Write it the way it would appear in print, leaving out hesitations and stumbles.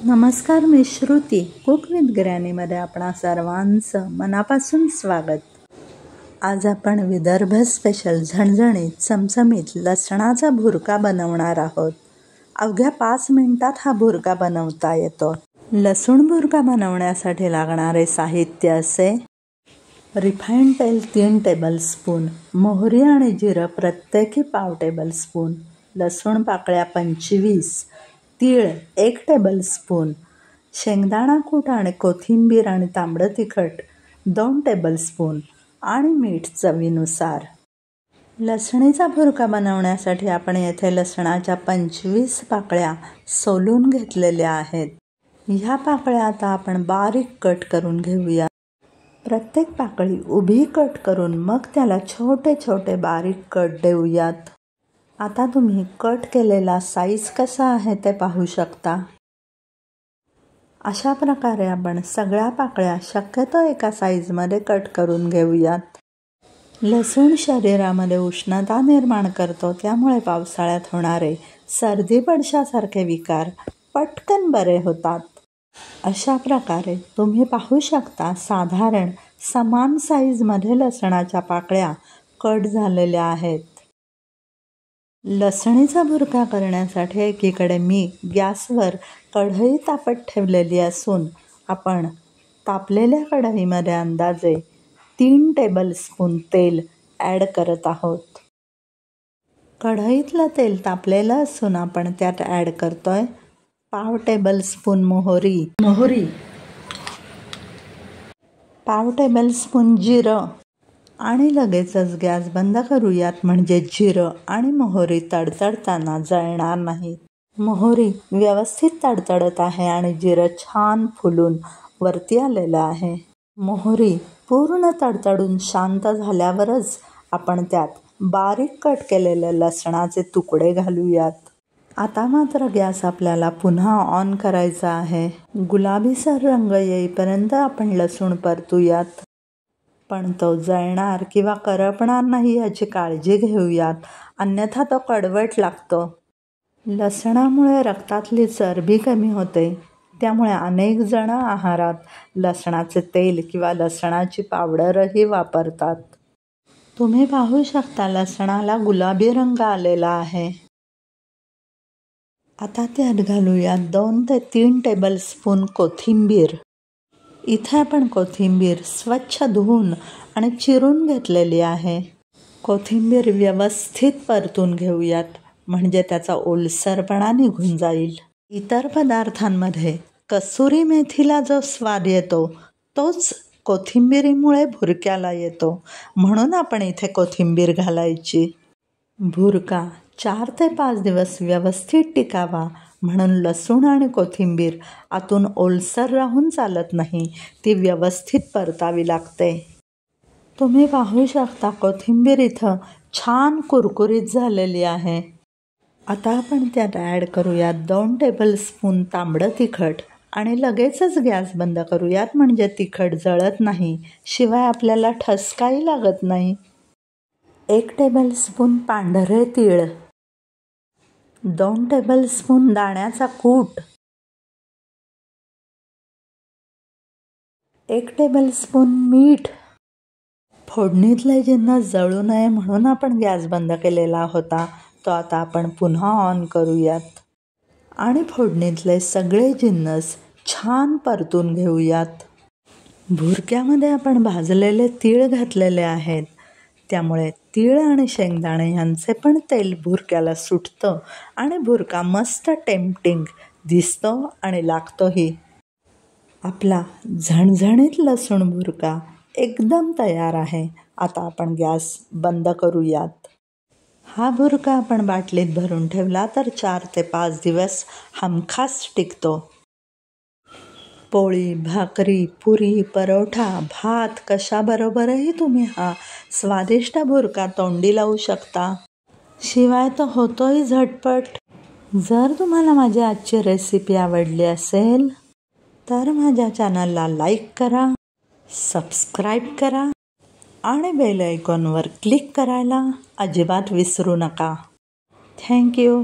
नमस्कार, मी Shruti. Cook with ग्रॅनीमध्ये आपणा सर्वांचं मनापासून स्वागत. आज आपण विदर्भ स्पेशल झणझणीत चमचमीत लसणाचा भुर्का बनवणार आहोत. अवघ्या 5 मिनिटात हा भुर्का बनवता येतो. लसूण भुर्का बनवण्यासाठी लागणारे साहित्य असे: रिफाईंड तेल 3 टेबलस्पून, मोहरी आणि जिरं प्रत्येकी पाव टेबलस्पून, लसूण पाकळ्या 25, तीळ 1 टेबलस्पून, शेंगदाणा कूट आणि कोथिंबीर आणि तांबडं तिखट 2 टेबलस्पून आणि मीठ चवीनुसार. लसणीचा भुर्का बनवण्यासाठी आपण येथे लसणाच्या 25 पाकळ्या सोलून घेतलेल्या आहेत. ह्या पाकळ्या आता आपण बारीक कट करून घेऊया. प्रत्येक पाकळी उभी कट करून मग त्याला छोटे छोटे बारीक कट देऊयात. आता तुम्ही कट केलेला साईज कसा आहे ते पाहू शकता. अशा प्रकारे आपण सगळ्या पाकळ्या शक्यतो एका साईजमध्ये कट करून घेऊयात. लसूण शरीरामध्ये उष्णता निर्माण करतो, त्यामुळे पावसाळ्यात होणारे सर्दी पडशासारखे विकार पटकन बरे होतात. अशा प्रकारे तुम्ही पाहू शकता साधारण समान साईजमध्ये लसणाच्या पाकळ्या कट झालेल्या आहेत. लसणीचा भुर्का करण्यासाठी एकीकडे मी गॅसवर कढई तापत ठेवलेली असून आपण तापलेल्या कढईमध्ये अंदाजे 3 टेबलस्पून तेल ॲड करत आहोत. कढईतलं तेल तापलेलं असून आपण त्यात ॲड करतोय पाव टेबलस्पून मोहरी, पाव टेबलस्पून जिरं आणि लगेचच गॅस बंद करूयात, म्हणजे जिरं आणि मोहरी तडतडताना जळणार नाहीत. मोहरी व्यवस्थित तडतडत आहे आणि जिरं छान फुलून वरती आलेलं आहे. मोहरी पूर्ण तडतडून शांत झाल्यावरच आपण त्यात बारीक कट केलेले लसणाचे तुकडे घालूयात. आता मात्र गॅस आपल्याला पुन्हा ऑन करायचा आहे. गुलाबीसर रंग येईपर्यंत आपण लसूण परतूयात, पण तो जळणार किंवा करपणार नाही याची काळजी घेऊयात, अन्यथा तो कडवट लागतो. लसणामुळे रक्तातली चरबी कमी होते, त्यामुळे अनेक जण आहारात लसणाचे तेल किंवा लसणाची पावडरही वापरतात. तुम्ही पाहू शकता लसणाला गुलाबी रंग आलेला आहे. आता त्यात घालूयात 2 ते 3 टेबलस्पून कोथिंबीर. इथे आपण कोथिंबीर स्वच्छ धुवून आणि चिरून घेतलेली आहे. कोथिंबीर व्यवस्थित परतून घेऊयात, म्हणजे त्याचा ओलसरपणा निघून जाईल. इतर पदार्थांमध्ये कसुरी मेथीला जो स्वाद येतो तोच कोथिंबीरीमुळे भुर्क्याला येतो, म्हणून आपण इथे कोथिंबीर घालायची. भुर्का 4 ते 5 दिवस व्यवस्थित टिकावा म्हणून लसूण आणि कोथिंबीर आतून ओलसर राहून चालत नाही, ती व्यवस्थित परतावी लागते. तुम्ही पाहू शकता कोथिंबीर इथं छान कुरकुरीत झालेली आहे. आता आपण त्यात ॲड करूयात 2 टेबलस्पून तांबडं तिखट आणि लगेचच गॅस बंद करूयात, म्हणजे तिखट जळत नाही, शिवाय आपल्याला ठसकाही लागत नाही. 1 टेबलस्पून पांढरे तीळ, 2 टेबलस्पून दाण्याचा कूट, 1 टेबलस्पून मीठ. फोडणीतले जिन्नस जळू नये म्हणून आपण गॅस बंद केलेला होता, तो आता आपण पुन्हा ऑन करूयात आणि फोडणीतले सगळे जिन्नस छान परतून घेऊयात. भुर्क्यामध्ये आपण भाजलेले तीळ घातलेले आहेत, त्यामुळे तीळ आणि शेंगदाणे यांचे पण तेल भुर्क्याला सुटतं आणि भुर्का मस्त टेम्पटिंग दिसतो आणि लागतोही. आपला झणझणीत लसूण भुर्का एकदम तयार आहे. आता आपण गॅस बंद करूयात. हा भुर्का आपण बाटलीत भरून ठेवला तर 4 ते 5 दिवस हमखास टिकतो. पोळी, भाकरी, पुरी, परोठा, भात कशाबरोबरही तुम्ही हा स्वादिष्ट भुर्का तोंडी लावू शकता. शिवाय तो होतोही झटपट. जर तुम्हाला माझी आजची रेसिपी आवडली असेल तर माझ्या चॅनलला लाईक करा, सबस्क्राईब करा आणि बेल आयकॉनवर क्लिक करायला अजिबात विसरू नका. थँक्यू.